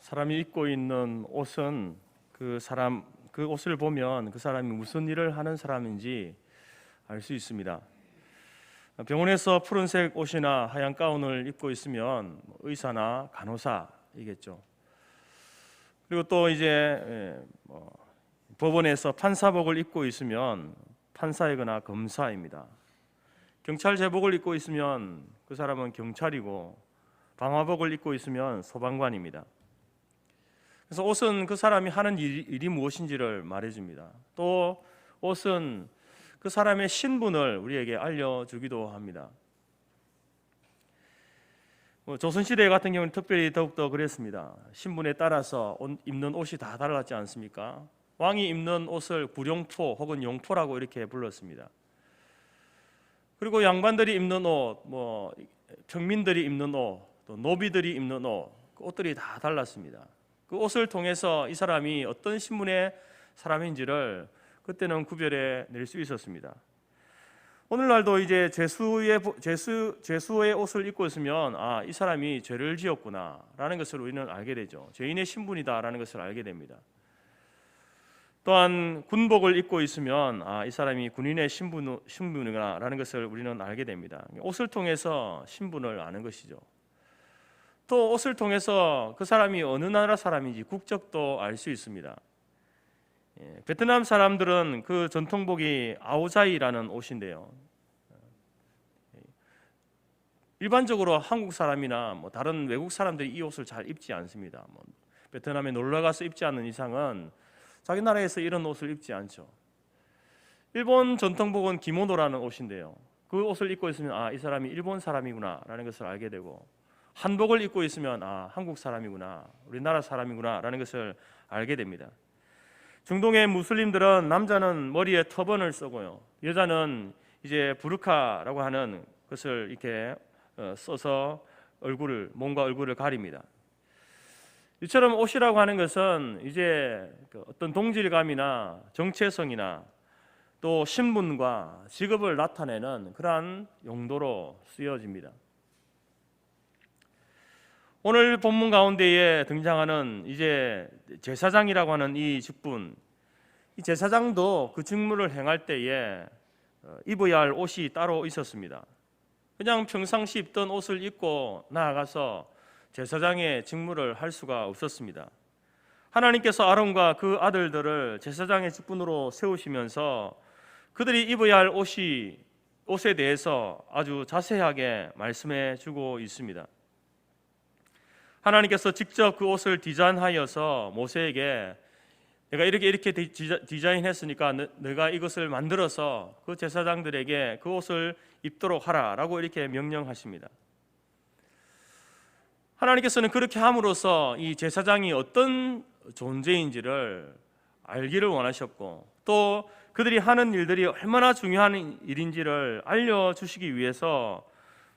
사람이 입고 있는 옷은 그 옷을 보면 그 사람이 무슨 일을 하는 사람인지 알 수 있습니다. 병원에서 푸른색 옷이나 하얀 가운을 입고 있으면 의사나 간호사이겠죠. 그리고 또 이제 법원에서 판사복을 입고 있으면 판사이거나 검사입니다. 경찰 제복을 입고 있으면 그 사람은 경찰이고, 방화복을 입고 있으면 소방관입니다. 그래서 옷은 그 사람이 하는 일이 무엇인지를 말해줍니다. 또 옷은 그 사람의 신분을 우리에게 알려주기도 합니다. 조선시대 같은 경우는 특별히 더욱더 그랬습니다. 신분에 따라서 입는 옷이 다 달랐지 않습니까? 왕이 입는 옷을 구룡포 혹은 용포라고 이렇게 불렀습니다. 그리고 양반들이 입는 옷, 평민들이 입는 옷, 또 노비들이 입는 옷, 그 옷들이 다 달랐습니다. 그 옷을 통해서 이 사람이 어떤 신분의 사람인지를 그때는 구별해 낼 수 있었습니다. 오늘날도 이제 죄수의 옷을 입고 있으면 이 사람이 죄를 지었구나라는 것을 우리는 알게 되죠. 죄인의 신분이다라는 것을 알게 됩니다. 또한 군복을 입고 있으면 이 사람이 군인의 신분이구나라는 것을 우리는 알게 됩니다. 옷을 통해서 신분을 아는 것이죠. 또 옷을 통해서 그 사람이 어느 나라 사람인지 국적도 알 수 있습니다. 베트남 사람들은 그 전통복이 아오자이라는 옷인데요. 일반적으로 한국 사람이나 다른 외국 사람들이 이 옷을 잘 입지 않습니다. 베트남에 놀러 가서 입지 않는 이상은 자기 나라에서 이런 옷을 입지 않죠. 일본 전통복은 기모노라는 옷인데요. 그 옷을 입고 있으면 이 사람이 일본 사람이구나라는 것을 알게 되고, 한복을 입고 있으면 한국 사람이구나, 우리나라 사람이구나라는 것을 알게 됩니다. 중동의 무슬림들은 남자는 머리에 터번을 쓰고요, 여자는 이제 부르카라고 하는 것을 이렇게 써서 몸과 얼굴을 가립니다. 이처럼 옷이라고 하는 것은 이제 어떤 동질감이나 정체성이나 또 신분과 직업을 나타내는 그러한 용도로 쓰여집니다. 오늘 본문 가운데에 등장하는 이제 제사장이라고 하는 이 직분, 이 제사장도 그 직무를 행할 때에 입어야 할 옷이 따로 있었습니다. 그냥 평상시 입던 옷을 입고 나아가서 제사장의 직무를 할 수가 없었습니다. 하나님께서 아론과 그 아들들을 제사장의 직분으로 세우시면서 그들이 입어야 할 옷에 대해서 아주 자세하게 말씀해 주고 있습니다. 하나님께서 직접 그 옷을 디자인하여서 모세에게 내가 이렇게 디자인했으니까 내가 이것을 만들어서 그 제사장들에게 그 옷을 입도록 하라라고 이렇게 명령하십니다. 하나님께서는 그렇게 함으로써 이 제사장이 어떤 존재인지를 알기를 원하셨고, 또 그들이 하는 일들이 얼마나 중요한 일인지를 알려주시기 위해서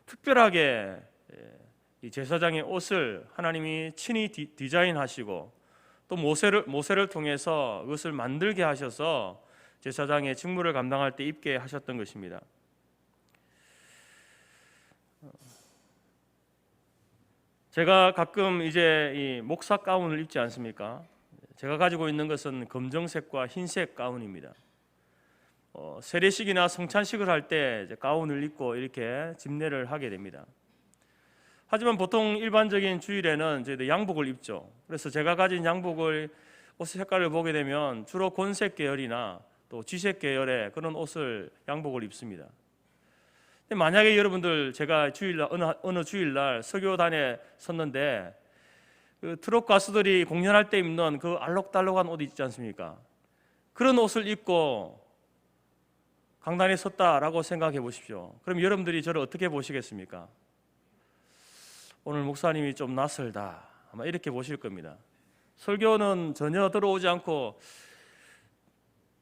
특별하게 이 제사장의 옷을 하나님이 친히 디자인하시고, 또 모세를 통해서 그것을 만들게 하셔서 제사장의 직무를 감당할 때 입게 하셨던 것입니다. 제가 가끔 이제 이 목사 가운을 입지 않습니까? 제가 가지고 있는 것은 검정색과 흰색 가운입니다. 세례식이나 성찬식을 할 때 가운을 입고 이렇게 집례를 하게 됩니다. 하지만 보통 일반적인 주일에는 저희들 양복을 입죠. 그래서 제가 가진 양복을 옷 색깔을 보게 되면 주로 곤색 계열이나 또 쥐색 계열의 그런 양복을 입습니다. 근데 만약에 여러분들 제가 어느 주일날 설교단에 섰는데 그 트롯 가수들이 공연할 때 입는 그 알록달록한 옷 있지 않습니까? 그런 옷을 입고 강단에 섰다라고 생각해 보십시오. 그럼 여러분들이 저를 어떻게 보시겠습니까? 오늘 목사님이 좀 낯설다, 아마 이렇게 보실 겁니다. 설교는 전혀 들어오지 않고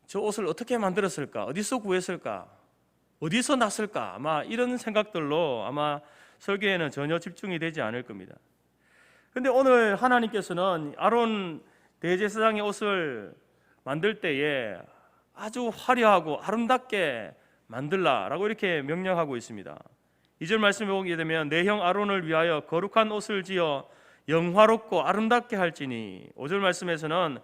저 옷을 어떻게 만들었을까? 어디서 구했을까? 어디서 났을까? 아마 이런 생각들로 아마 설교에는 전혀 집중이 되지 않을 겁니다. 그런데 오늘 하나님께서는 아론 대제사장의 옷을 만들 때에 아주 화려하고 아름답게 만들라라고 이렇게 명령하고 있습니다. 2절 말씀을 보게 되면 내 형 아론을 위하여 거룩한 옷을 지어 영화롭고 아름답게 할지니 5절 말씀에서는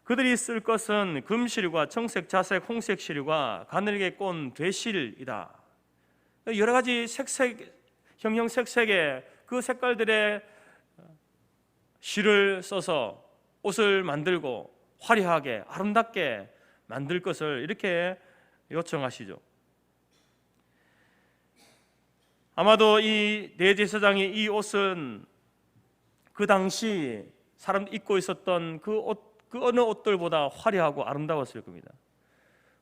그들이 쓸 것은 금실과 청색, 자색, 홍색 실과 가늘게 꼰 되실이다. 여러 가지 색색, 형형색색의 그 색깔들의 실을 써서 옷을 만들고 화려하게 아름답게 만들 것을 이렇게 요청하시죠. 아마도 이 대제사장이 이 옷은 그 당시 사람 입고 있었던 그 어느 옷들보다 화려하고 아름다웠을 겁니다.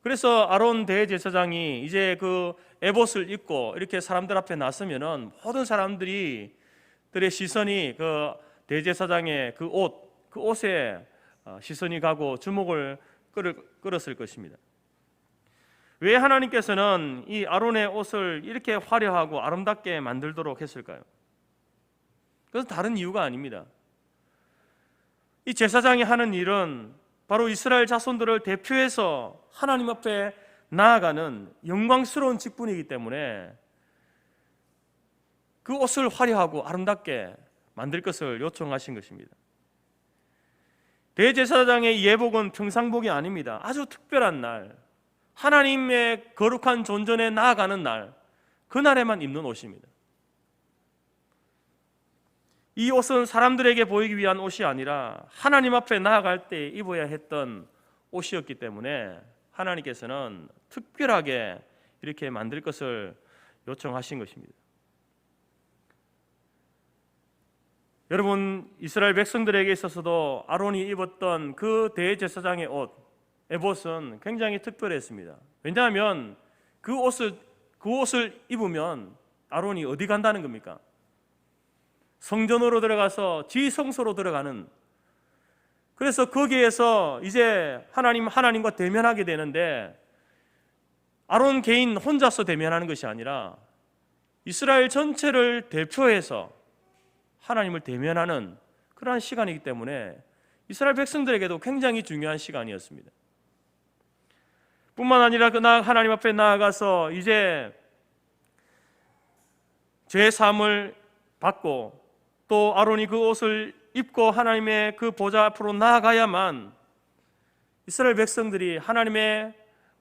그래서 아론 대제사장이 이제 그 에봇을 입고 이렇게 사람들 앞에 나서면은 모든 사람들의 시선이 그 대제사장의 그 옷에 시선이 가고 주목을 끌었을 것입니다. 왜 하나님께서는 이 아론의 옷을 이렇게 화려하고 아름답게 만들도록 했을까요? 그것은 다른 이유가 아닙니다. 이 제사장이 하는 일은 바로 이스라엘 자손들을 대표해서 하나님 앞에 나아가는 영광스러운 직분이기 때문에 그 옷을 화려하고 아름답게 만들 것을 요청하신 것입니다. 대제사장의 예복은 평상복이 아닙니다. 아주 특별한 날, 하나님의 거룩한 존전에 나아가는 날, 그날에만 입는 옷입니다. 이 옷은 사람들에게 보이기 위한 옷이 아니라 하나님 앞에 나아갈 때 입어야 했던 옷이었기 때문에 하나님께서는 특별하게 이렇게 만들 것을 요청하신 것입니다. 여러분, 이스라엘 백성들에게 있어서도 아론이 입었던 그 대제사장의 옷, 에봇은 굉장히 특별했습니다. 왜냐하면 그 옷을 입으면 아론이 어디 간다는 겁니까? 성전으로 들어가서 지성소로 들어가는, 그래서 거기에서 이제 하나님과 대면하게 되는데 아론 개인 혼자서 대면하는 것이 아니라 이스라엘 전체를 대표해서 하나님을 대면하는 그러한 시간이기 때문에 이스라엘 백성들에게도 굉장히 중요한 시간이었습니다. 뿐만 아니라 하나님 앞에 나아가서 이제 죄 사함을 받고 또 아론이 그 옷을 입고 하나님의 그 보좌 앞으로 나아가야만 이스라엘 백성들이 하나님의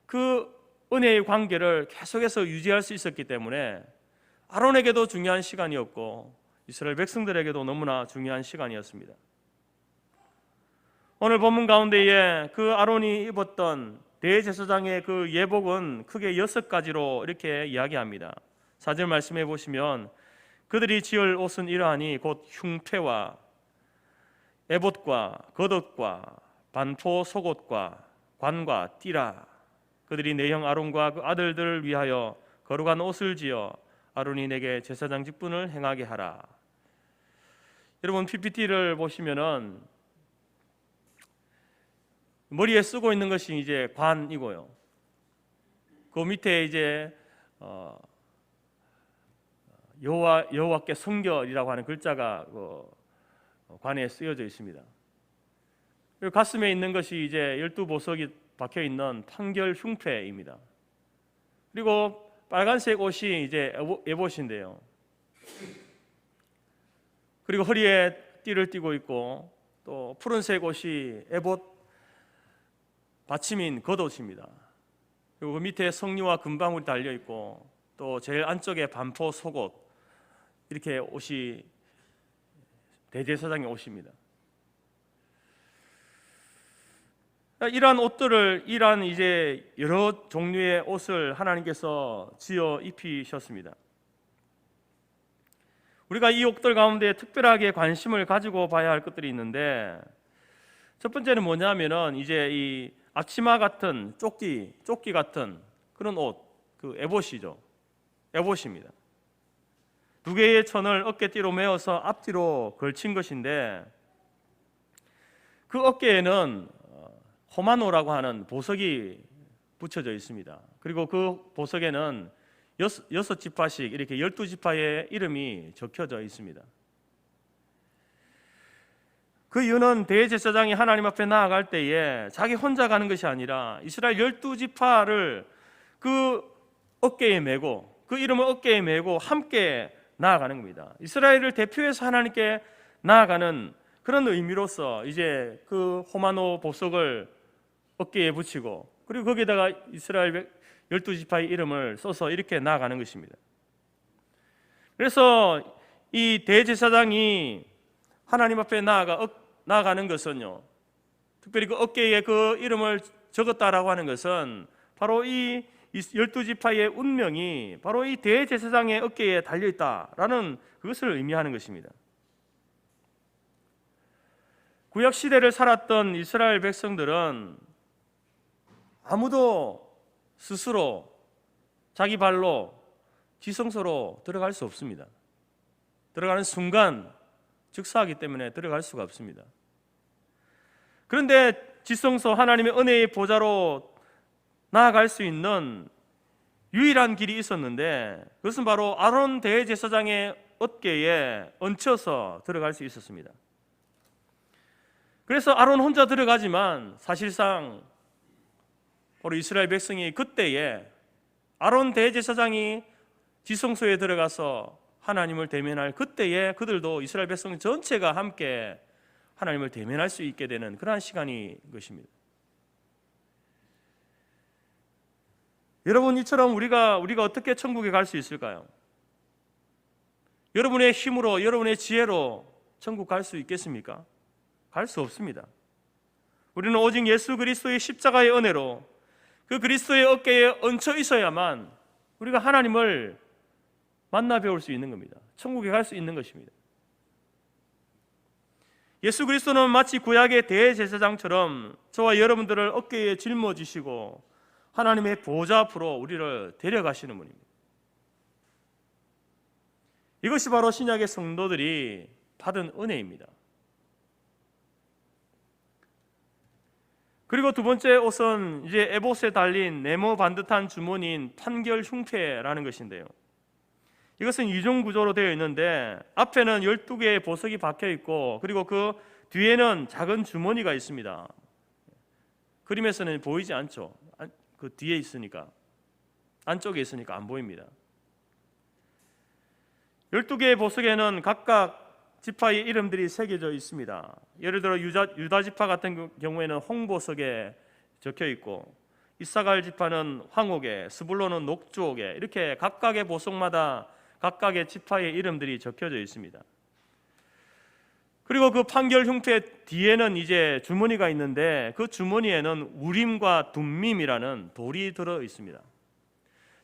그 은혜의 관계를 계속해서 유지할 수 있었기 때문에 아론에게도 중요한 시간이었고 이스라엘 백성들에게도 너무나 중요한 시간이었습니다. 오늘 본문 가운데에 그 아론이 입었던 대제사장의 그 예복은 크게 6가지로 이렇게 이야기합니다. 4절 말씀해 보시면 그들이 지을 옷은 이러하니 곧 흉패와 에봇과 겉옷과 반포 속옷과 관과 띠라. 그들이 내 형 아론과 그 아들들을 위하여 거룩한 옷을 지어 아론이 내게 제사장 직분을 행하게 하라. 여러분, PPT를 보시면은 머리에 쓰고 있는 것이 이제 관이고요. 그 밑에 이제 여호와께 성결이라고 하는 글자가 관에 쓰여져 있습니다. 그리고 가슴에 있는 것이 이제 12보석이 박혀 있는 판결 흉패입니다. 그리고 빨간색 옷이 이제 에봇인데요. 그리고 허리에 띠를 띠고 있고 또 푸른색 옷이 에봇 받침인 겉옷입니다. 그리고 그 밑에 성류와 금방울이 달려 있고 또 제일 안쪽에 반포 속옷, 이렇게 옷이 대제사장의 옷입니다. 이러한 이제 여러 종류의 옷을 하나님께서 지어 입히셨습니다. 우리가 이 옷들 가운데 특별하게 관심을 가지고 봐야 할 것들이 있는데, 첫 번째는 뭐냐면은 이제 이 앞치마 같은 조끼 같은 그런 옷, 그 에봇이죠. 에봇입니다. 두 개의 천을 어깨띠로 메어서 앞뒤로 걸친 것인데, 그 어깨에는 호마노라고 하는 보석이 붙여져 있습니다. 그리고 그 보석에는 6지파씩 이렇게 12지파의 이름이 적혀져 있습니다. 그 이유는 대제사장이 하나님 앞에 나아갈 때에 자기 혼자 가는 것이 아니라 이스라엘 12지파를 그 어깨에 메고, 그 이름을 어깨에 메고 함께 나아가는 겁니다. 이스라엘을 대표해서 하나님께 나아가는 그런 의미로서 이제 그 호마노 보석을 어깨에 붙이고 그리고 거기에다가 이스라엘 12지파의 이름을 써서 이렇게 나아가는 것입니다. 그래서 이 대제사장이 하나님 앞에 나아가는 것은요, 특별히 그 어깨에 그 이름을 적었다라고 하는 것은 바로 이 12지파의 운명이 바로 이 대제사장의 어깨에 달려있다라는 그것을 의미하는 것입니다. 구약 시대를 살았던 이스라엘 백성들은 아무도 스스로 자기 발로 지성소로 들어갈 수 없습니다. 들어가는 순간 즉사하기 때문에 들어갈 수가 없습니다. 그런데 지성소 하나님의 은혜의 보좌로 나아갈 수 있는 유일한 길이 있었는데 그것은 바로 아론 대제사장의 어깨에 얹혀서 들어갈 수 있었습니다. 그래서 아론 혼자 들어가지만 사실상 바로 이스라엘 백성이 그때에 아론 대제사장이 지성소에 들어가서 하나님을 대면할 그때에 그들도 이스라엘 백성 전체가 함께 하나님을 대면할 수 있게 되는 그러한 시간이 것입니다. 여러분, 이처럼 우리가 어떻게 천국에 갈 수 있을까요? 여러분의 힘으로, 여러분의 지혜로 천국 갈 수 있겠습니까? 갈 수 없습니다. 우리는 오직 예수 그리스도의 십자가의 은혜로 그 그리스도의 어깨에 얹혀 있어야만 우리가 하나님을 만나 배울 수 있는 겁니다. 천국에 갈 수 있는 것입니다. 예수 그리스도는 마치 구약의 대제사장처럼 저와 여러분들을 어깨에 짊어지시고 하나님의 보좌 앞으로 우리를 데려가시는 분입니다. 이것이 바로 신약의 성도들이 받은 은혜입니다. 그리고 두 번째 옷은 이제 에봇에 달린 네모 반듯한 주머니인 판결 흉패라는 것인데요. 이것은 이중 구조로 되어 있는데 앞에는 12개의 보석이 박혀 있고 그리고 그 뒤에는 작은 주머니가 있습니다. 그림에서는 보이지 않죠. 그 뒤에 있으니까, 안쪽에 있으니까 안 보입니다. 12개의 보석에는 각각 지파의 이름들이 새겨져 있습니다. 예를 들어 유다 지파 같은 경우에는 홍보석에 적혀 있고 이사갈 지파는 황옥에, 스불론은 녹주옥에 이렇게 각각의 보석마다 각각의 지파의 이름들이 적혀져 있습니다. 그리고 그 판결 흉패 뒤에는 이제 주머니가 있는데 그 주머니에는 우림과 둠밈이라는 돌이 들어 있습니다.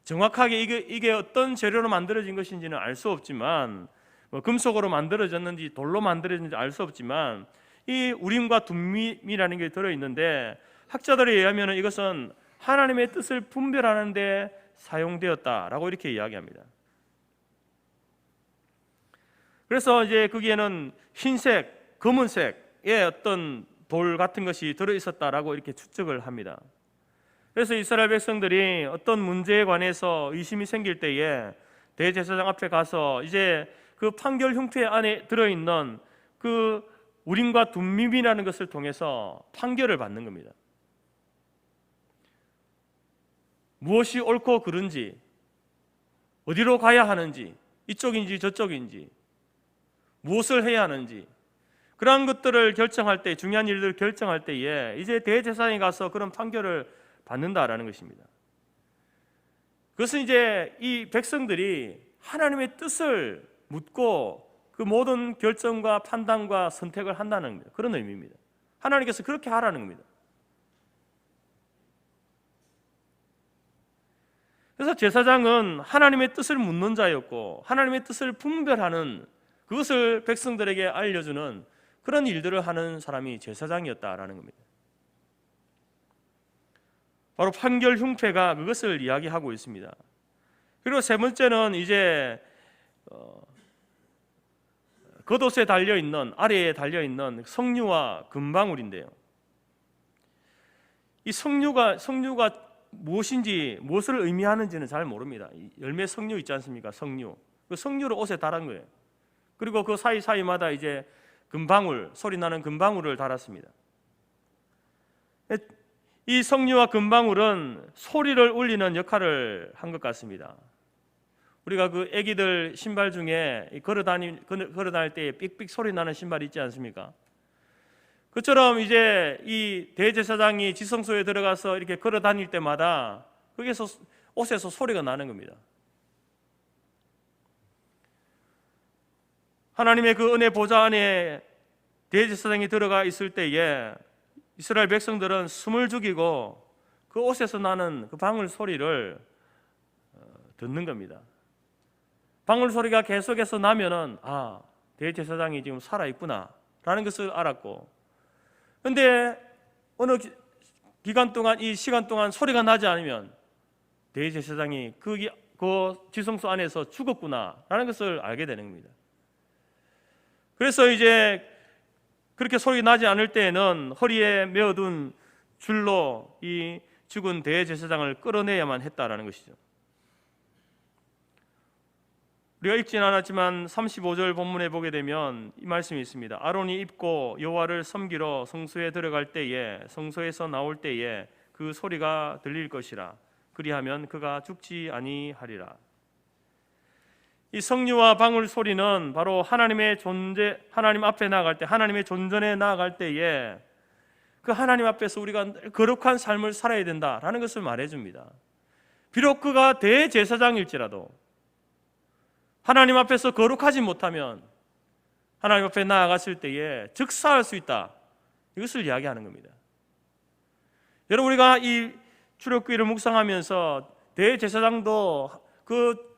정확하게 이게 어떤 재료로 만들어진 것인지는 알 수 없지만 금속으로 만들어졌는지 돌로 만들어졌는지 알 수 없지만 이 우림과 둠밈이라는 게 들어 있는데 학자들에 의하면 이것은 하나님의 뜻을 분별하는 데 사용되었다라고 이렇게 이야기합니다. 그래서 이제 거기에는 흰색, 검은색의 어떤 돌 같은 것이 들어 있었다라고 이렇게 추측을 합니다. 그래서 이스라엘 백성들이 어떤 문제에 관해서 의심이 생길 때에 대제사장 앞에 가서 이제 그 판결 흉패 안에 들어 있는 그 우림과 둠밈이라는 것을 통해서 판결을 받는 겁니다. 무엇이 옳고 그른지, 어디로 가야 하는지, 이쪽인지 저쪽인지, 무엇을 해야 하는지 그러한 것들을 결정할 때, 중요한 일들을 결정할 때에 이제 대제사장이 가서 그런 판결을 받는다라는 것입니다. 그것은 이제 이 백성들이 하나님의 뜻을 묻고 그 모든 결정과 판단과 선택을 한다는 그런 의미입니다. 하나님께서 그렇게 하라는 겁니다. 그래서 제사장은 하나님의 뜻을 묻는 자였고 하나님의 뜻을 분별하는 그것을 백성들에게 알려주는 그런 일들을 하는 사람이 제사장이었다라는 겁니다. 바로 판결 흉패가 그것을 이야기하고 있습니다. 그리고 세 번째는 이제 겉옷에 달려있는, 아래에 달려있는 석류와 금방울인데요. 이 석류가 무엇인지, 무엇을 의미하는지는 잘 모릅니다. 열매 석류 있지 않습니까? 석류. 그 석류를 옷에 달은 거예요. 그리고 그 사이사이마다 이제 금방울, 소리 나는 금방울을 달았습니다. 이 석류와 금방울은 소리를 울리는 역할을 한 것 같습니다. 우리가 그 애기들 신발 중에 걸어 다닐 때 삑삑 소리 나는 신발 있지 않습니까? 그처럼 이제 이 대제사장이 지성소에 들어가서 이렇게 걸어 다닐 때마다 거기에서 옷에서 소리가 나는 겁니다. 하나님의 그 은혜 보좌 안에 대제사장이 들어가 있을 때에 이스라엘 백성들은 숨을 죽이고 그 옷에서 나는 그 방울 소리를 듣는 겁니다. 방울 소리가 계속해서 나면은 대제사장이 지금 살아있구나 라는 것을 알았고, 그런데 어느 기간 동안, 이 시간 동안 소리가 나지 않으면 대제사장이 그 지성소 안에서 죽었구나 라는 것을 알게 되는 겁니다. 그래서 이제 그렇게 소리 나지 않을 때에는 허리에 메어둔 줄로 이 죽은 대제사장을 끌어내야만 했다라는 것이죠. 우리가 읽지는 않았지만 35절 본문에 보게 되면 이 말씀이 있습니다. 아론이 입고 여호와를 섬기러 성소에 들어갈 때에, 성소에서 나올 때에 그 소리가 들릴 것이라. 그리하면 그가 죽지 아니하리라. 이 성류와 방울 소리는 바로 하나님의 존재, 하나님 앞에 나아갈 때, 하나님의 존전에 나아갈 때에 그 하나님 앞에서 우리가 거룩한 삶을 살아야 된다라는 것을 말해줍니다. 비록 그가 대제사장일지라도 하나님 앞에서 거룩하지 못하면 하나님 앞에 나아갔을 때에 즉사할 수 있다, 이것을 이야기하는 겁니다. 여러분, 우리가 이 출애굽기를 묵상하면서 대제사장도 그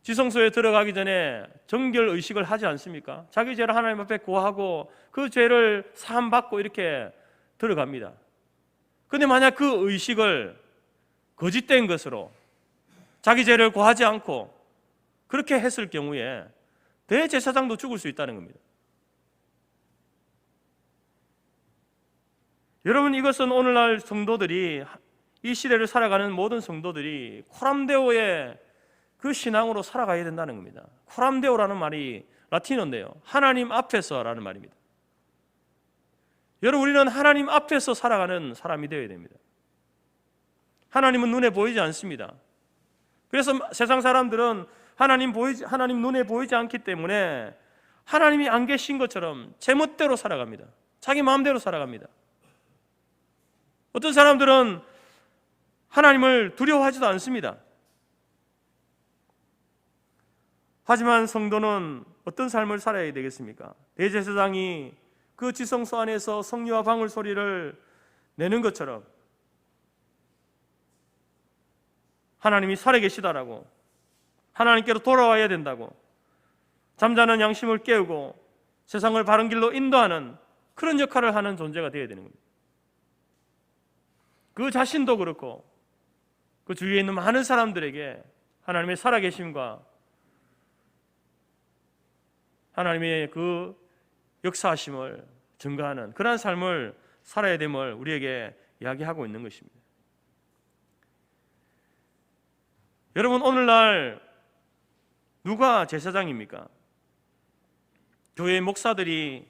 지성소에 들어가기 전에 정결 의식을 하지 않습니까? 자기 죄를 하나님 앞에 고하고 그 죄를 사함받고 이렇게 들어갑니다. 그런데 만약 그 의식을 거짓된 것으로 자기 죄를 고하지 않고 그렇게 했을 경우에 대제사장도 죽을 수 있다는 겁니다. 여러분, 이것은 오늘날 성도들이, 이 시대를 살아가는 모든 성도들이 코람데오의 그 신앙으로 살아가야 된다는 겁니다. 코람데오라는 말이 라틴어인데요, 하나님 앞에서라는 말입니다. 여러분, 우리는 하나님 앞에서 살아가는 사람이 되어야 됩니다. 하나님은 눈에 보이지 않습니다. 그래서 세상 사람들은 하나님 눈에 보이지 않기 때문에 하나님이 안 계신 것처럼 제멋대로 살아갑니다. 자기 마음대로 살아갑니다. 어떤 사람들은 하나님을 두려워하지도 않습니다. 하지만 성도는 어떤 삶을 살아야 되겠습니까? 대제사장이 그 지성소 안에서 성류와 방울 소리를 내는 것처럼 하나님이 살아계시다라고, 하나님께로 돌아와야 된다고, 잠자는 양심을 깨우고 세상을 바른 길로 인도하는 그런 역할을 하는 존재가 되어야 되는 겁니다. 그 자신도 그렇고 그 주위에 있는 많은 사람들에게 하나님의 살아계심과 하나님의 그 역사하심을 증거하는 그러한 삶을 살아야 됨을 우리에게 이야기하고 있는 것입니다. 여러분, 오늘날 누가 제사장입니까? 교회 목사들을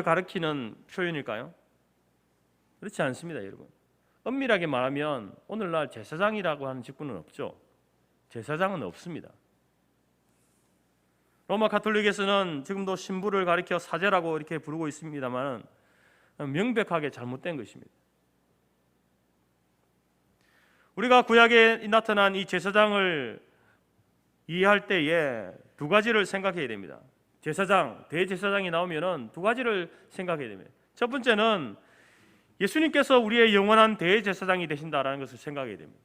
가리키는 표현일까요? 그렇지 않습니다, 여러분. 엄밀하게 말하면 오늘날 제사장이라고 하는 직분은 없죠. 제사장은 없습니다. 로마 가톨릭에서는 지금도 신부를 가리켜 사제라고 이렇게 부르고 있습니다만 명백하게 잘못된 것입니다. 우리가 구약에 나타난 이 제사장을 이해할 때에 두 가지를 생각해야 됩니다. 제사장, 대제사장이 나오면은 두 가지를 생각해야 됩니다. 첫 번째는 예수님께서 우리의 영원한 대제사장이 되신다라는 것을 생각해야 됩니다.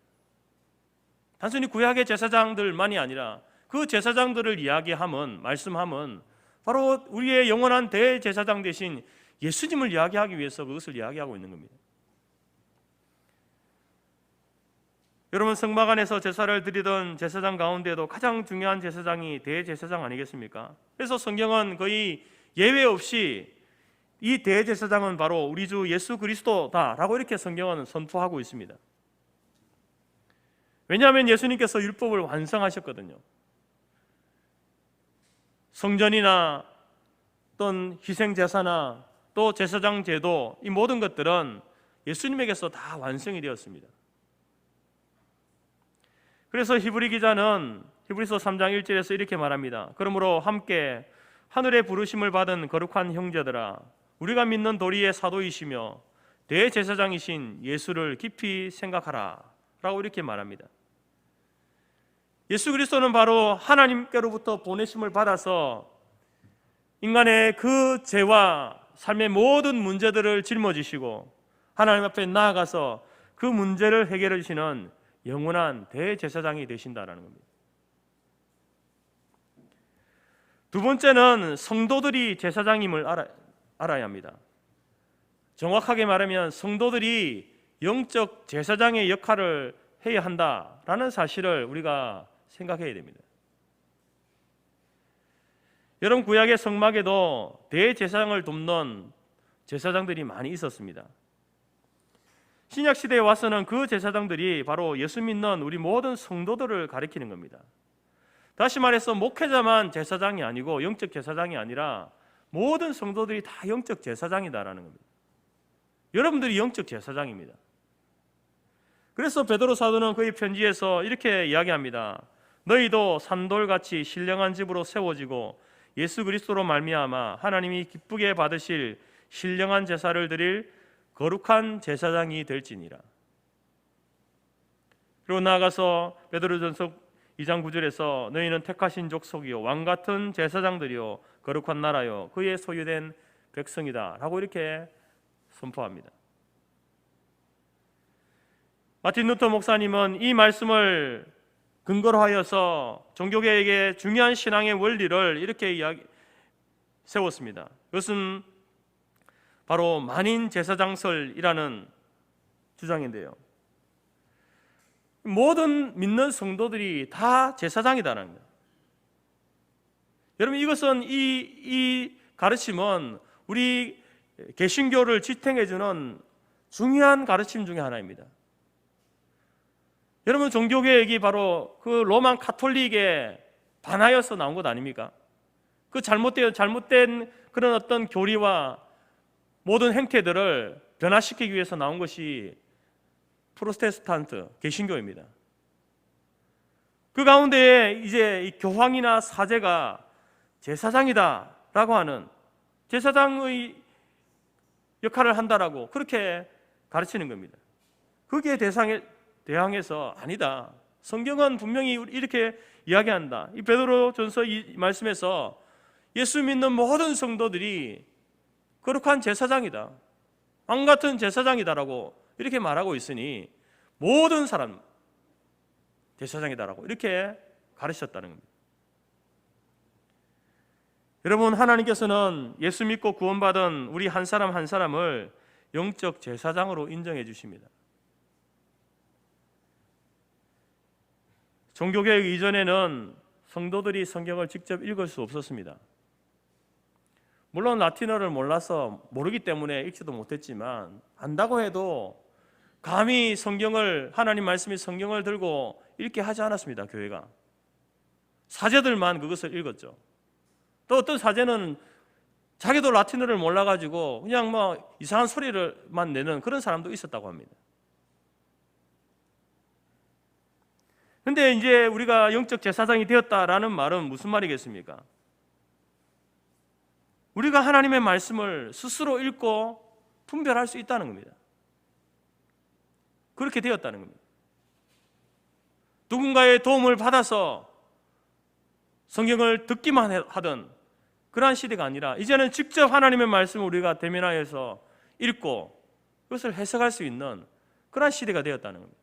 단순히 구약의 제사장들만이 아니라 그 제사장들을 이야기하면, 말씀하면 바로 우리의 영원한 대제사장 되신 예수님을 이야기하기 위해서 그것을 이야기하고 있는 겁니다. 여러분, 성막 안에서 제사를 드리던 제사장 가운데도 가장 중요한 제사장이 대제사장 아니겠습니까? 그래서 성경은 거의 예외 없이 이 대제사장은 바로 우리 주 예수 그리스도다라고 이렇게 성경은 선포하고 있습니다. 왜냐하면 예수님께서 율법을 완성하셨거든요. 성전이나 또는 희생제사나 또 제사장 제도, 이 모든 것들은 예수님에게서 다 완성이 되었습니다. 그래서 히브리 기자는 히브리서 3장 1절에서 이렇게 말합니다. 그러므로 함께 하늘의 부르심을 받은 거룩한 형제들아, 우리가 믿는 도리의 사도이시며 대제사장이신 예수를 깊이 생각하라 라고 이렇게 말합니다. 예수 그리스도는 바로 하나님께로부터 보내심을 받아서 인간의 그 죄와 삶의 모든 문제들을 짊어지시고 하나님 앞에 나아가서 그 문제를 해결해 주시는 영원한 대제사장이 되신다는 겁니다. 두 번째는 성도들이 제사장임을 알아야 합니다. 정확하게 말하면 성도들이 영적 제사장의 역할을 해야 한다라는 사실을 우리가 생각해야 됩니다. 여러분, 구약의 성막에도 대제사장을 돕는 제사장들이 많이 있었습니다. 신약 시대에 와서는 그 제사장들이 바로 예수 믿는 우리 모든 성도들을 가리키는 겁니다. 다시 말해서 목회자만 제사장이 아니고 영적 제사장이 아니라 모든 성도들이 다 영적 제사장이다라는 겁니다. 여러분들이 영적 제사장입니다. 그래서 베드로 사도는 그의 편지에서 이렇게 이야기합니다. 너희도 산돌같이 신령한 집으로 세워지고 예수 그리스도로 말미암아 하나님이 기쁘게 받으실 신령한 제사를 드릴 거룩한 제사장이 될지니라. 그리고 나아가서 베드로전서 2장 9절에서 너희는 택하신 족속이요 왕같은 제사장들이요 거룩한 나라요 그의 소유된 백성이다 라고 이렇게 선포합니다. 마틴 루터 목사님은 이 말씀을 근거로 하여서 종교계에게 중요한 신앙의 원리를 이렇게 세웠습니다. 그것은 바로 만인 제사장설이라는 주장인데요. 모든 믿는 성도들이 다 제사장이다라는 겁니다. 여러분, 이것은 이 가르침은 우리 개신교를 지탱해주는 중요한 가르침 중에 하나입니다. 여러분, 종교개혁이 바로 그 로만 카톨릭에 반하여서 나온 것 아닙니까? 그 잘못된 그런 어떤 교리와 모든 행태들을 변화시키기 위해서 나온 것이 프로테스탄트 개신교입니다. 그 가운데에 이제 이 교황이나 사제가 제사장이다라고 하는 제사장의 역할을 한다라고 그렇게 가르치는 겁니다. 거기에 대항해서 아니다. 성경은 분명히 이렇게 이야기한다. 이 베드로전서 이 말씀에서 예수 믿는 모든 성도들이 거룩한 제사장이다, 왕 같은 제사장이다라고 이렇게 말하고 있으니 모든 사람 제사장이다라고 이렇게 가르쳤다는 겁니다. 여러분, 하나님께서는 예수 믿고 구원받은 우리 한 사람 한 사람을 영적 제사장으로 인정해 주십니다. 종교개혁 이전에는 성도들이 성경을 직접 읽을 수 없었습니다. 물론 라틴어를 몰라서 모르기 때문에 읽지도 못했지만 안다고 해도 감히 성경을, 하나님 말씀이 성경을 들고 읽게 하지 않았습니다. 교회가 사제들만 그것을 읽었죠. 또 어떤 사제는 자기도 라틴어를 몰라가지고 그냥 뭐 이상한 소리를만 내는 그런 사람도 있었다고 합니다. 근데 이제 우리가 영적 제사장이 되었다라는 말은 무슨 말이겠습니까? 우리가 하나님의 말씀을 스스로 읽고 분별할 수 있다는 겁니다. 그렇게 되었다는 겁니다. 누군가의 도움을 받아서 성경을 듣기만 하던 그러한 시대가 아니라 이제는 직접 하나님의 말씀을 우리가 대면하여서 읽고 그것을 해석할 수 있는 그러한 시대가 되었다는 겁니다.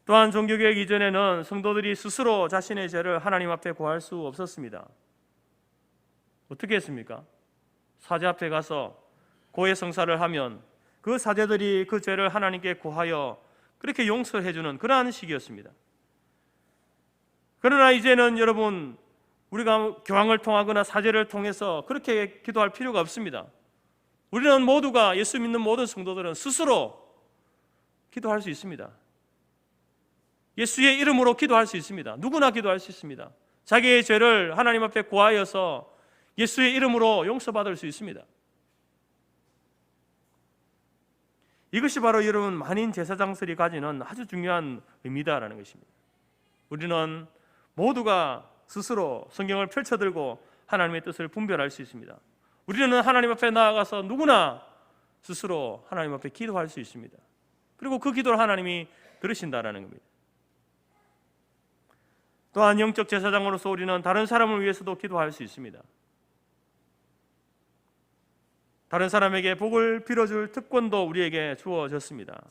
또한 종교개혁 이전에는 성도들이 스스로 자신의 죄를 하나님 앞에 고할 수 없었습니다. 어떻게 했습니까? 사제 앞에 가서 고해 성사를 하면 그 사제들이 그 죄를 하나님께 고하여 그렇게 용서해 주는 그러한 식이었습니다. 그러나 이제는 여러분, 우리가 교황을 통하거나 사제를 통해서 그렇게 기도할 필요가 없습니다. 우리는 모두가, 예수 믿는 모든 성도들은 스스로 기도할 수 있습니다. 예수의 이름으로 기도할 수 있습니다. 누구나 기도할 수 있습니다. 자기의 죄를 하나님 앞에 고하여서 예수의 이름으로 용서받을 수 있습니다. 이것이 바로 여러분 만인 제사장설이 가지는 아주 중요한 의미다라는 것입니다. 우리는 모두가 스스로 성경을 펼쳐들고 하나님의 뜻을 분별할 수 있습니다. 우리는 하나님 앞에 나아가서 누구나 스스로 하나님 앞에 기도할 수 있습니다. 그리고 그 기도를 하나님이 들으신다라는 겁니다. 또한 영적 제사장으로서 우리는 다른 사람을 위해서도 기도할 수 있습니다. 다른 사람에게 복을 빌어줄 특권도 우리에게 주어졌습니다.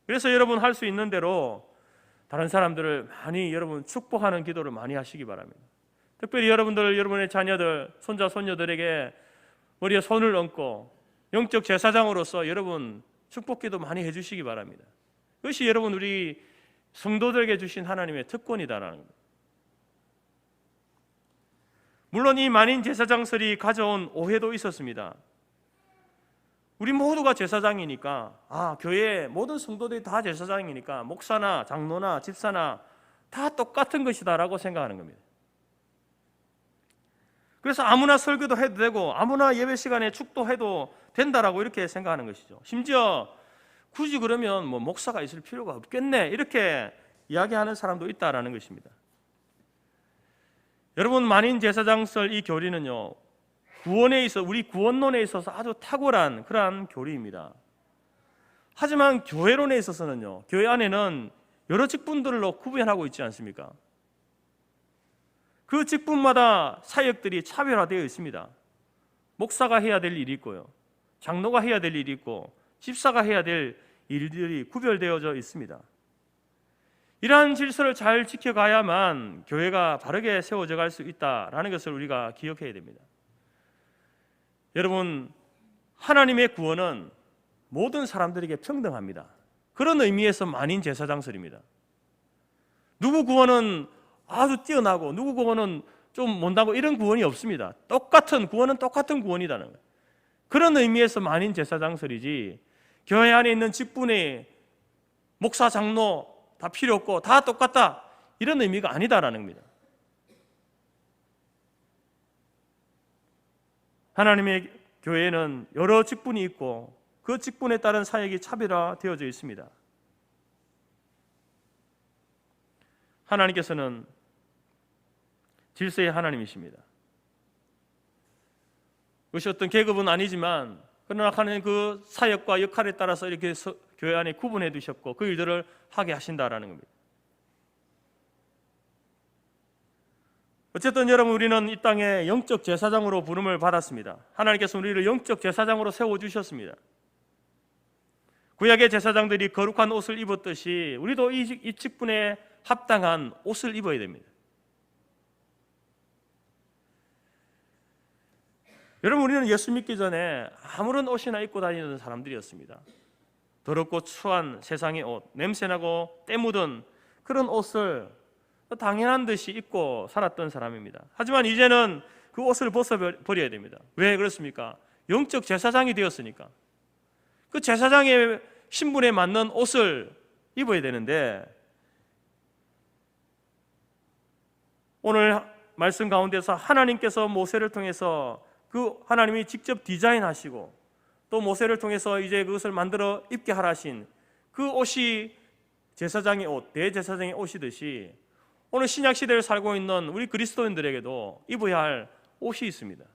그래서 여러분 할 수 있는 대로 다른 사람들을 많이 여러분 축복하는 기도를 많이 하시기 바랍니다. 특별히 여러분들, 여러분의 자녀들, 손자, 손녀들에게 머리에 손을 얹고 영적 제사장으로서 여러분 축복기도 많이 해주시기 바랍니다. 그것이 여러분 우리 성도들에게 주신 하나님의 특권이다라는 겁니다. 물론 이 만인 제사장설이 가져온 오해도 있었습니다. 우리 모두가 제사장이니까 교회 모든 성도들이 다 제사장이니까 목사나 장로나 집사나 다 똑같은 것이다라고 생각하는 겁니다. 그래서 아무나 설교도 해도 되고 아무나 예배 시간에 축도해도 된다라고 이렇게 생각하는 것이죠. 심지어 굳이 그러면 목사가 있을 필요가 없겠네 이렇게 이야기하는 사람도 있다라는 것입니다. 여러분 만인 제사장설 이 교리는요 구원에 있어 우리 구원론에 있어서 아주 탁월한 그러한 교리입니다. 하지만 교회론에 있어서는요 교회 안에는 여러 직분들로 구분하고 있지 않습니까? 그 직분마다 사역들이 차별화되어 있습니다. 목사가 해야 될 일이 있고요, 장로가 해야 될 일이 있고, 집사가 해야 될 일들이 구별되어져 있습니다. 이러한 질서를 잘 지켜가야만 교회가 바르게 세워져 갈 수 있다라는 것을 우리가 기억해야 됩니다. 여러분, 하나님의 구원은 모든 사람들에게 평등합니다. 그런 의미에서 만인 제사장설입니다. 누구 구원은 아주 뛰어나고 누구 구원은 좀 못나고 이런 구원이 없습니다. 똑같은 구원은 똑같은 구원이라는 거예요. 그런 의미에서 만인 제사장설이지 교회 안에 있는 직분의 목사, 장로 다 필요 없고 다 똑같다 이런 의미가 아니다라는 겁니다. 하나님의 교회에는 여러 직분이 있고 그 직분에 따른 사역이 차별화되어져 있습니다. 하나님께서는 질서의 하나님이십니다. 그것이 어떤 계급은 아니지만 그러나 하나님 그 사역과 역할에 따라서 이렇게 교회 안에 구분해 두셨고 그 일들을 하게 하신다라는 겁니다. 어쨌든 여러분 우리는 이 땅에 영적 제사장으로 부름을 받았습니다. 하나님께서 우리를 영적 제사장으로 세워주셨습니다. 구약의 제사장들이 거룩한 옷을 입었듯이 우리도 이 직분에 합당한 옷을 입어야 됩니다. 여러분 우리는 예수 믿기 전에 아무런 옷이나 입고 다니는 사람들이었습니다. 더럽고 추한 세상의 옷, 냄새나고 때 묻은 그런 옷을 당연한 듯이 입고 살았던 사람입니다. 하지만 이제는 그 옷을 벗어버려야 됩니다. 왜 그렇습니까? 영적 제사장이 되었으니까. 그 제사장의 신분에 맞는 옷을 입어야 되는데 오늘 말씀 가운데서 하나님께서 모세를 통해서 그 하나님이 직접 디자인하시고 또 모세를 통해서 이제 그것을 만들어 입게 하라신 그 옷이 제사장의 옷, 대제사장의 옷이듯이 오늘 신약 시대를 살고 있는 우리 그리스도인들에게도 입어야 할 옷이 있습니다.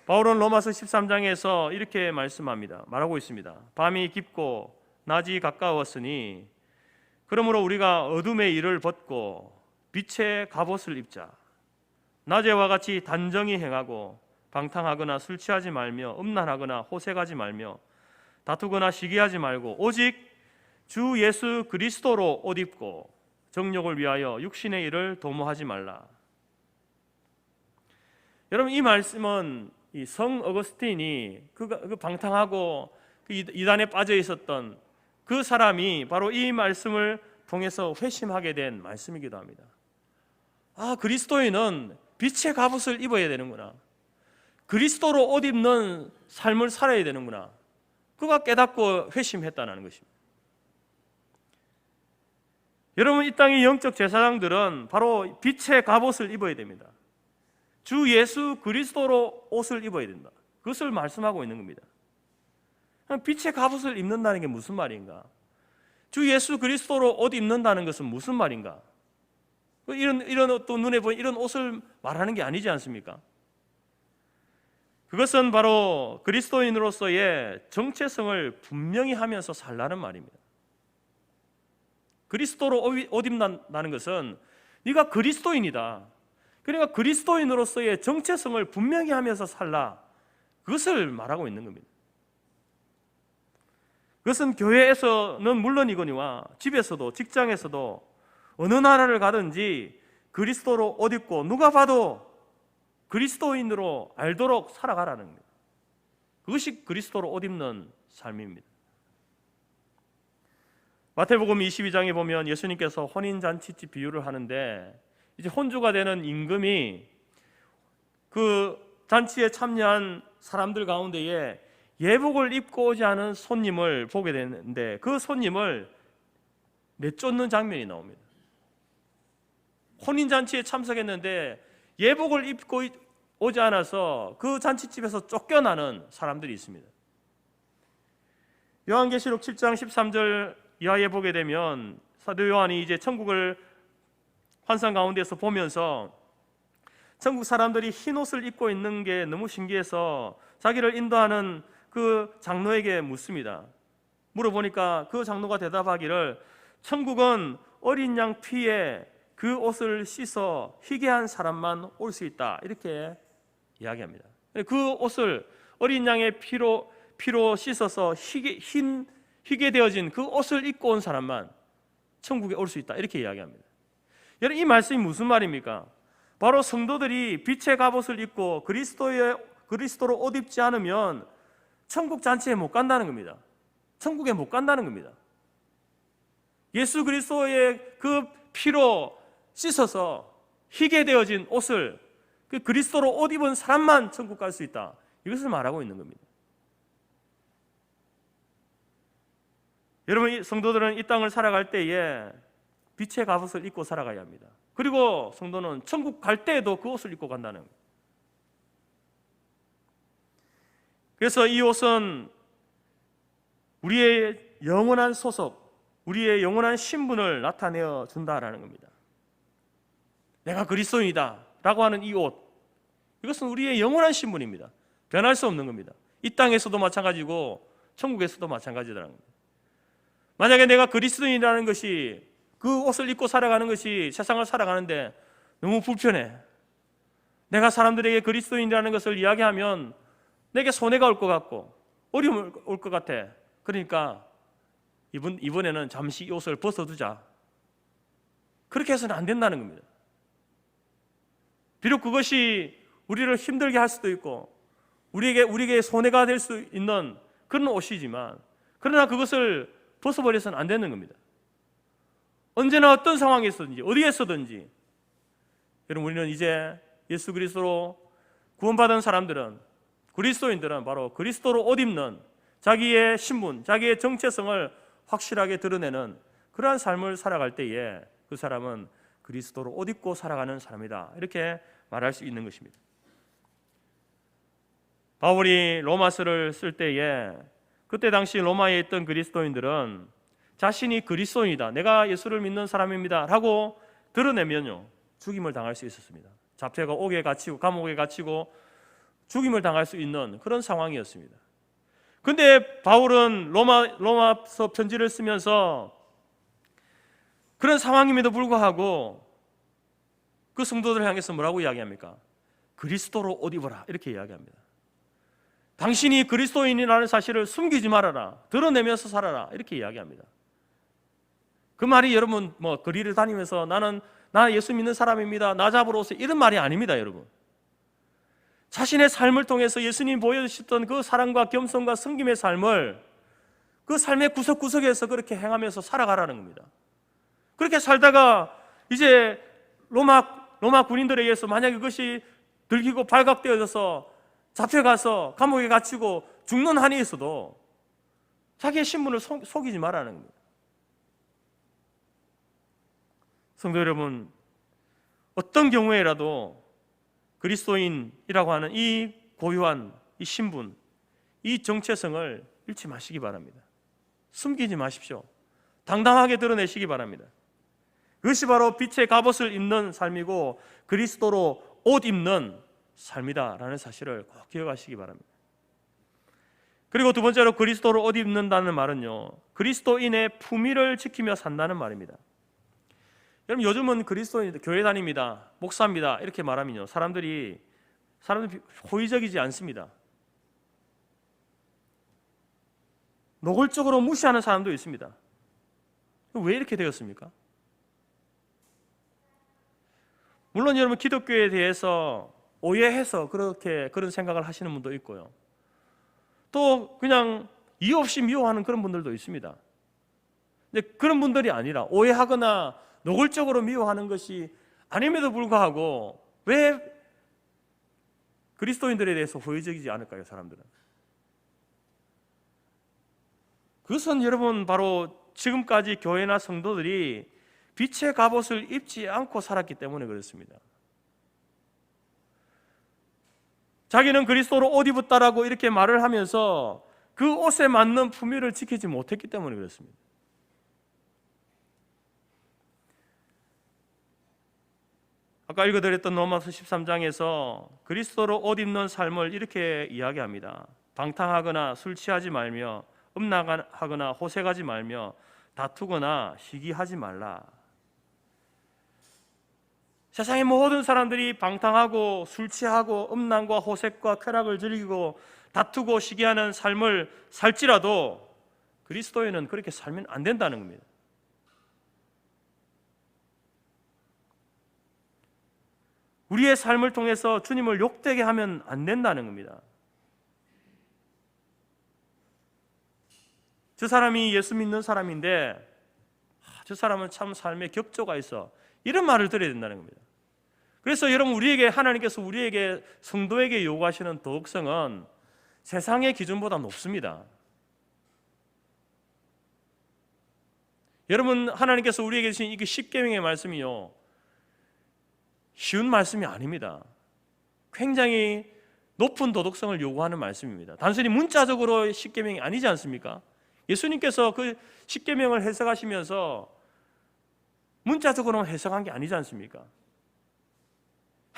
바울은 로마서 13장에서 이렇게 말하고 있습니다. 밤이 깊고 낮이 가까웠으니 그러므로 우리가 어둠의 일을 벗고 빛의 갑옷을 입자. 낮에와 같이 단정히 행하고 방탕하거나 술 취하지 말며 음란하거나 호색하지 말며 다투거나 시기하지 말고 오직 주 예수 그리스도로 옷 입고 정욕을 위하여 육신의 일을 도모하지 말라. 여러분 이 말씀은 이 성 어거스틴이 그 방탕하고 그 이단에 빠져 있었던 그 사람이 바로 이 말씀을 통해서 회심하게 된 말씀이기도 합니다. 그리스도인은 빛의 갑옷을 입어야 되는구나. 그리스도로 옷 입는 삶을 살아야 되는구나. 그가 깨닫고 회심했다는 것입니다. 여러분 이 땅의 영적 제사장들은 바로 빛의 갑옷을 입어야 됩니다. 주 예수 그리스도로 옷을 입어야 된다. 그것을 말씀하고 있는 겁니다. 빛의 갑옷을 입는다는 게 무슨 말인가? 주 예수 그리스도로 옷 입는다는 것은 무슨 말인가? 이런 또 눈에 보이는 이런 옷을 말하는 게 아니지 않습니까? 그것은 바로 그리스도인으로서의 정체성을 분명히 하면서 살라는 말입니다. 그리스도로 옷 입는다는 것은 네가 그리스도인이다. 그러니까 그리스도인으로서의 정체성을 분명히 하면서 살라. 그것을 말하고 있는 겁니다. 그것은 교회에서는 물론이거니와 집에서도 직장에서도 어느 나라를 가든지 그리스도로 옷 입고 누가 봐도 그리스도인으로 알도록 살아가라는 겁니다. 그것이 그리스도로 옷 입는 삶입니다. 마태복음 22장에 보면 예수님께서 혼인잔치집 비유를 하는데 이제 혼주가 되는 임금이 그 잔치에 참여한 사람들 가운데에 예복을 입고 오지 않은 손님을 보게 되는데 그 손님을 내쫓는 장면이 나옵니다. 혼인잔치에 참석했는데 예복을 입고 오지 않아서 그 잔치집에서 쫓겨나는 사람들이 있습니다. 요한계시록 7장 13절 이하에 보게 되면 사도 요한이 이제 천국을 환상 가운데서 보면서 천국 사람들이 흰 옷을 입고 있는 게 너무 신기해서 자기를 인도하는 그 장로에게 묻습니다. 물어보니까 그 장로가 대답하기를 천국은 어린 양 피에 그 옷을 씻어 희게 한 사람만 올 수 있다 이렇게 이야기합니다. 그 옷을 어린 양의 피로 씻어서 희게 되어진 그 옷을 입고 온 사람만 천국에 올 수 있다 이렇게 이야기합니다. 여러분 이 말씀이 무슨 말입니까? 바로 성도들이 빛의 갑옷을 입고 그리스도로 옷 입지 않으면 천국 잔치에 못 간다는 겁니다. 천국에 못 간다는 겁니다. 예수 그리스도의 그 피로 씻어서 희게 되어진 옷을 그 그리스도로 옷 입은 사람만 천국 갈 수 있다. 이것을 말하고 있는 겁니다. 여러분 성도들은 이 땅을 살아갈 때에 빛의 갑옷을 입고 살아가야 합니다. 그리고 성도는 천국 갈 때에도 그 옷을 입고 간다는 겁니다. 그래서 이 옷은 우리의 영원한 소속, 우리의 영원한 신분을 나타내어 준다라는 겁니다. 내가 그리스도인이다 라고 하는 이 옷, 이것은 우리의 영원한 신분입니다. 변할 수 없는 겁니다. 이 땅에서도 마찬가지고 천국에서도 마찬가지라는 겁니다. 만약에 내가 그리스도인이라는 것이 그 옷을 입고 살아가는 것이 세상을 살아가는데 너무 불편해, 내가 사람들에게 그리스도인이라는 것을 이야기하면 내게 손해가 올 것 같고 어려움이 올 것 같아. 그러니까 이번에는 잠시 이 옷을 벗어두자. 그렇게 해서는 안 된다는 겁니다. 비록 그것이 우리를 힘들게 할 수도 있고 우리에게 손해가 될 수 있는 그런 옷이지만 그러나 그것을 벗어버려서는 안 되는 겁니다. 언제나 어떤 상황에서든지 어디에서든지 여러분 우리는 이제 예수 그리스도로 구원받은 사람들은 그리스도인들은 바로 그리스도로 옷 입는 자기의 신분, 자기의 정체성을 확실하게 드러내는 그러한 삶을 살아갈 때에 그 사람은 그리스도로 옷 입고 살아가는 사람이다 이렇게 말할 수 있는 것입니다. 바울이 로마서를 쓸 때에 그때 당시 로마에 있던 그리스도인들은 자신이 그리스도인이다, 내가 예수를 믿는 사람입니다 라고 드러내면요 죽임을 당할 수 있었습니다. 잡혀가 옥에 갇히고 감옥에 갇히고 죽임을 당할 수 있는 그런 상황이었습니다. 그런데 바울은 로마서 편지를 쓰면서 그런 상황임에도 불구하고 그 성도들을 향해서 뭐라고 이야기합니까? 그리스도로 옷 입어라 이렇게 이야기합니다. 당신이 그리스도인이라는 사실을 숨기지 말아라, 드러내면서 살아라 이렇게 이야기합니다. 그 말이 여러분 거리를 다니면서 나 예수 믿는 사람입니다, 나 잡으러 오세요 이런 말이 아닙니다. 여러분 자신의 삶을 통해서 예수님 보여주셨던 그 사랑과 겸손과 섬김의 삶을 그 삶의 구석구석에서 그렇게 행하면서 살아가라는 겁니다. 그렇게 살다가 이제 로마 군인들에 의해서 만약에 그것이 들키고 발각되어져서 잡혀가서 감옥에 갇히고 죽는 한이 있어도 자기의 신분을 속이지 말라는 겁니다. 성도 여러분, 어떤 경우에라도 그리스도인이라고 하는 이 고유한 이 신분, 이 정체성을 잃지 마시기 바랍니다. 숨기지 마십시오. 당당하게 드러내시기 바랍니다. 그것이 바로 빛의 갑옷을 입는 삶이고 그리스도로 옷 입는 삶이다라는 사실을 꼭 기억하시기 바랍니다. 그리고 두 번째로 그리스도로 옷 입는다는 말은요, 그리스도인의 품위를 지키며 산다는 말입니다. 여러분, 요즘은 그리스도인 교회 다닙니다, 목사입니다 이렇게 말하면요, 사람들이 호의적이지 않습니다. 노골적으로 무시하는 사람도 있습니다. 왜 이렇게 되었습니까? 물론 여러분, 기독교에 대해서 오해해서 그런 생각을 하시는 분도 있고요, 또 그냥 이유 없이 미워하는 그런 분들도 있습니다. 근데 그런 분들이 아니라 오해하거나 노골적으로 미워하는 것이 아님에도 불구하고 왜 그리스도인들에 대해서 호의적이지 않을까요, 사람들은? 그것은 여러분, 바로 지금까지 교회나 성도들이 빛의 갑옷을 입지 않고 살았기 때문에 그렇습니다. 자기는 그리스도로 옷 입었다라고 이렇게 말을 하면서 그 옷에 맞는 품위를 지키지 못했기 때문에 그렇습니다. 아까 읽어드렸던 로마서 13장에서 그리스도로 옷 입는 삶을 이렇게 이야기합니다. 방탕하거나 술 취하지 말며 음란하거나 호색하지 말며 다투거나 시기하지 말라. 세상의 모든 사람들이 방탕하고 술 취하고 음란과 호색과 쾌락을 즐기고 다투고 시기하는 삶을 살지라도 그리스도인은 그렇게 살면 안 된다는 겁니다. 우리의 삶을 통해서 주님을 욕되게 하면 안 된다는 겁니다. 저 사람이 예수 믿는 사람인데 저 사람은 참 삶에 격조가 있어, 이런 말을 들어야 된다는 겁니다. 그래서 여러분, 하나님께서 우리에게, 성도에게 요구하시는 도덕성은 세상의 기준보다 높습니다. 여러분, 하나님께서 우리에게 주신 이 10계명의 말씀이요, 쉬운 말씀이 아닙니다. 굉장히 높은 도덕성을 요구하는 말씀입니다. 단순히 문자적으로 10계명이 아니지 않습니까? 예수님께서 그 10계명을 해석하시면서 문자적으로만 해석한 게 아니지 않습니까?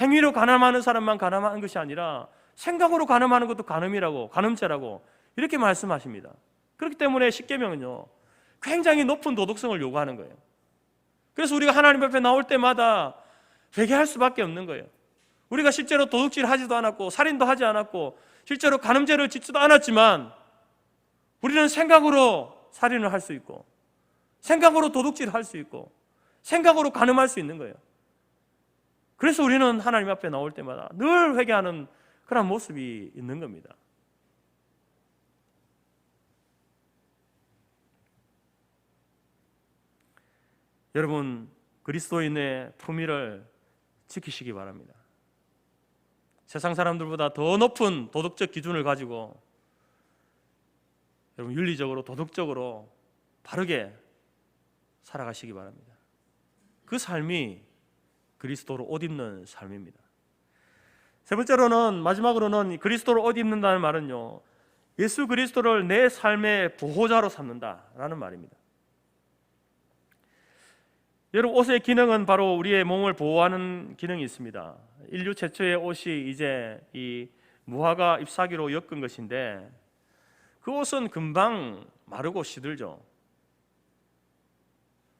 행위로 가늠하는 사람만 가늠하는 것이 아니라 생각으로 가늠하는 것도 가늠이라고, 가늠죄라고 이렇게 말씀하십니다. 그렇기 때문에 10계명은요, 굉장히 높은 도덕성을 요구하는 거예요. 그래서 우리가 하나님 앞에 나올 때마다 회개할 수밖에 없는 거예요. 우리가 실제로 도둑질 하지도 않았고 살인도 하지 않았고 실제로 간음죄를 짓지도 않았지만 우리는 생각으로 살인을 할 수 있고 생각으로 도둑질을 할 수 있고 생각으로 간음할 수 있는 거예요. 그래서 우리는 하나님 앞에 나올 때마다 늘 회개하는 그런 모습이 있는 겁니다. 여러분, 그리스도인의 품위를 지키시기 바랍니다. 세상 사람들보다 더 높은 도덕적 기준을 가지고 여러분, 윤리적으로 도덕적으로 바르게 살아가시기 바랍니다. 그 삶이 그리스도로 옷 입는 삶입니다. 세 번째로는, 마지막으로는 그리스도로 옷 입는다는 말은요, 예수 그리스도를 내 삶의 보호자로 삼는다라는 말입니다. 여러분, 옷의 기능은 바로 우리의 몸을 보호하는 기능이 있습니다. 인류 최초의 옷이 이제 이 무화과 잎사귀로 엮은 것인데 그 옷은 금방 마르고 시들죠.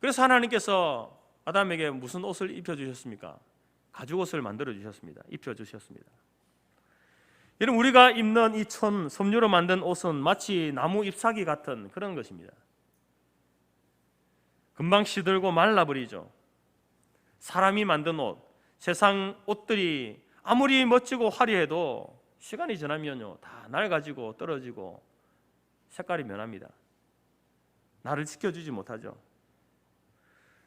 그래서 하나님께서 아담에게 무슨 옷을 입혀주셨습니까? 가죽옷을 만들어 주셨습니다. 입혀주셨습니다. 여러분, 우리가 입는 이 섬유로 만든 옷은 마치 나무 잎사귀 같은 그런 것입니다. 금방 시들고 말라버리죠. 사람이 만든 옷, 세상 옷들이 아무리 멋지고 화려해도 시간이 지나면요, 다 낡아지고 떨어지고 색깔이 변합니다. 나를 지켜주지 못하죠.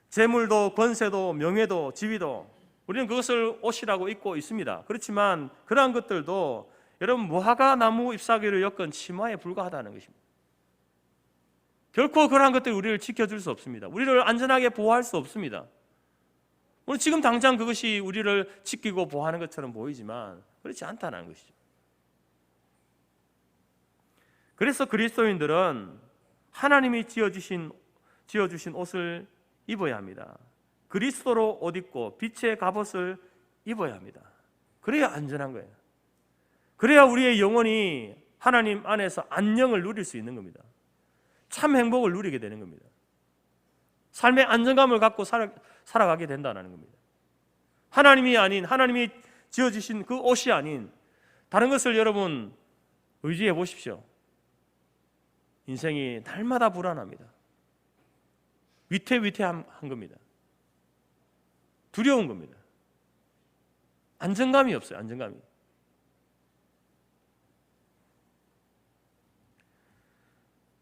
재물도 권세도 명예도 지위도 우리는 그것을 옷이라고 입고 있습니다. 그렇지만 그러한 것들도 여러분, 무화과 나무 잎사귀를 엮은 치마에 불과하다는 것입니다. 결코 그러한 것들이 우리를 지켜줄 수 없습니다. 우리를 안전하게 보호할 수 없습니다. 오늘 지금 당장 그것이 우리를 지키고 보호하는 것처럼 보이지만 그렇지 않다는 것이죠. 그래서 그리스도인들은 하나님이 지어주신 옷을 입어야 합니다. 그리스도로 옷 입고 빛의 갑옷을 입어야 합니다. 그래야 안전한 거예요. 그래야 우리의 영혼이 하나님 안에서 안녕을 누릴 수 있는 겁니다. 참 행복을 누리게 되는 겁니다. 삶의 안정감을 갖고 살아가게 된다는 겁니다. 하나님이 아닌, 하나님이 지어주신 그 옷이 아닌 다른 것을 여러분 의지해 보십시오. 인생이 날마다 불안합니다. 위태위태한 겁니다. 두려운 겁니다. 안정감이 없어요. 안정감이.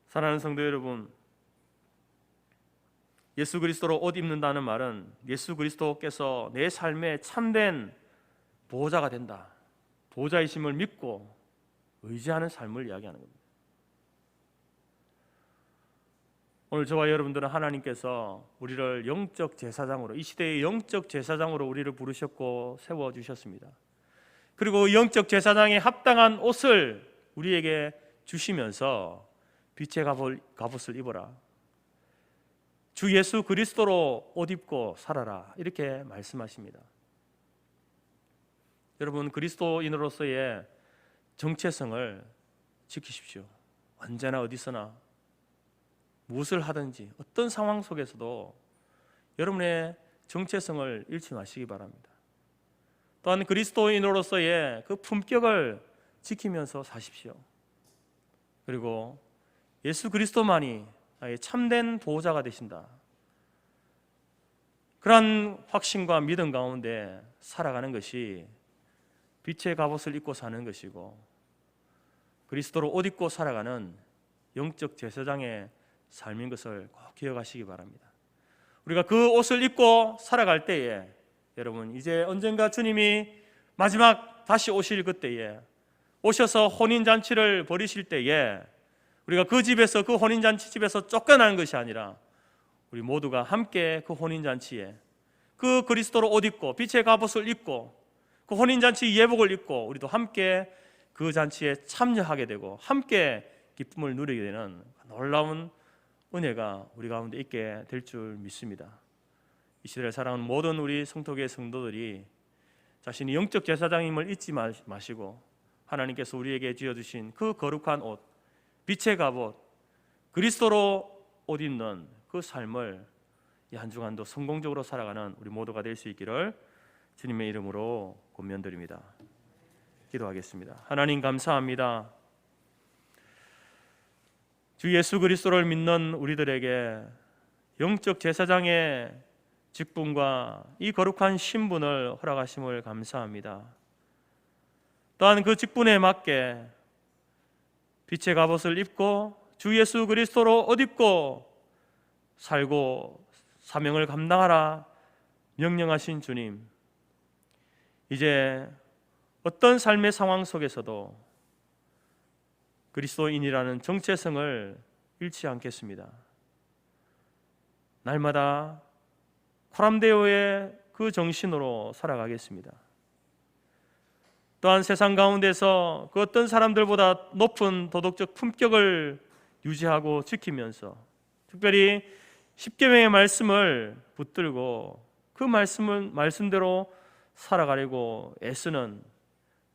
사랑하는 성도 여러분, 예수 그리스도로 옷 입는다는 말은 예수 그리스도께서 내 삶의 참된 보호자가 된다, 보호자이심을 믿고 의지하는 삶을 이야기하는 겁니다. 오늘 저와 여러분들은 하나님께서 우리를 영적 제사장으로, 이 시대의 영적 제사장으로 우리를 부르셨고 세워주셨습니다. 그리고 영적 제사장에 합당한 옷을 우리에게 주시면서 빛의 갑옷을 입어라, 주 예수 그리스도로 옷 입고 살아라, 이렇게 말씀하십니다. 여러분, 그리스도인으로서의 정체성을 지키십시오. 언제나 어디서나 무엇을 하든지 어떤 상황 속에서도 여러분의 정체성을 잃지 마시기 바랍니다. 또한 그리스도인으로서의 그 품격을 지키면서 사십시오. 그리고 예수 그리스도만이 나의 참된 보호자가 되신다, 그러한 확신과 믿음 가운데 살아가는 것이 빛의 갑옷을 입고 사는 것이고 그리스도로 옷 입고 살아가는 영적 제사장의 삶인 것을 꼭 기억하시기 바랍니다. 우리가 그 옷을 입고 살아갈 때에 여러분, 이제 언젠가 주님이 마지막 다시 오실 그때에 오셔서 혼인잔치를 벌이실 때에 우리가 그 집에서, 그 혼인잔치 집에서 쫓겨나는 것이 아니라 우리 모두가 함께 그 혼인잔치에 그 그리스도로 옷 입고 빛의 갑옷을 입고 그 혼인잔치 예복을 입고 우리도 함께 그 잔치에 참여하게 되고 함께 기쁨을 누리게 되는 놀라운 은혜가 우리 가운데 있게 될 줄 믿습니다. 이 시대를 살아가는 모든 우리 성도교회 성도들이 자신이 영적 제사장임을 잊지 마시고 하나님께서 우리에게 지어주신 그 거룩한 옷, 빛의 갑옷, 그리스도로 옷 입는 그 삶을 이 한 주간도 성공적으로 살아가는 우리 모두가 될 수 있기를 주님의 이름으로 권면드립니다. 기도하겠습니다. 하나님 감사합니다. 주 예수 그리스도를 믿는 우리들에게 영적 제사장의 직분과 이 거룩한 신분을 허락하심을 감사합니다. 또한 그 직분에 맞게 빛의 갑옷을 입고 주 예수 그리스도로 옷 입고 살고 사명을 감당하라 명령하신 주님, 이제 어떤 삶의 상황 속에서도 그리스도인이라는 정체성을 잃지 않겠습니다. 날마다 코람데오의 그 정신으로 살아가겠습니다. 또한 세상 가운데서 그 어떤 사람들보다 높은 도덕적 품격을 유지하고 지키면서 특별히 십계명의 말씀을 붙들고 그 말씀대로 살아가려고 애쓰는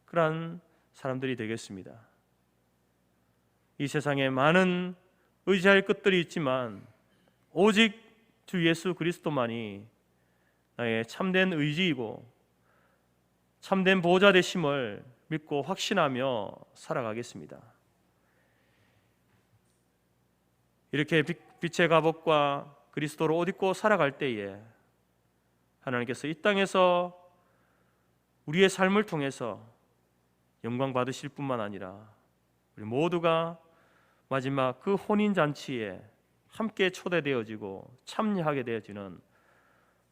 그러한 사람들이 되겠습니다. 이 세상에 많은 의지할 것들이 있지만 오직 주 예수 그리스도만이 나의 참된 의지이고 참된 보호자 되심을 믿고 확신하며 살아가겠습니다. 이렇게 빛의 갑옷과 그리스도로 옷 입고 살아갈 때에 하나님께서 이 땅에서 우리의 삶을 통해서 영광 받으실 뿐만 아니라 우리 모두가 마지막 그 혼인잔치에 함께 초대되어지고 참여하게 되어지는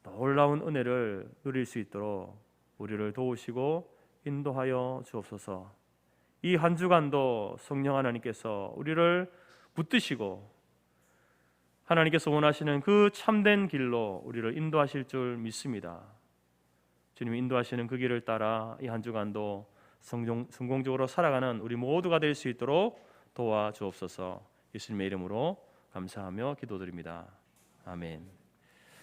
놀라운 은혜를 누릴 수 있도록 우리를 도우시고 인도하여 주옵소서. 이 한 주간도 성령 하나님께서 우리를 붙드시고 하나님께서 원하시는 그 참된 길로 우리를 인도하실 줄 믿습니다. 주님이 인도하시는 그 길을 따라 이 한 주간도 성공적으로 살아가는 우리 모두가 될 수 있도록 도와주옵소서. 예수님의 이름으로 감사하며 기도드립니다. 아멘.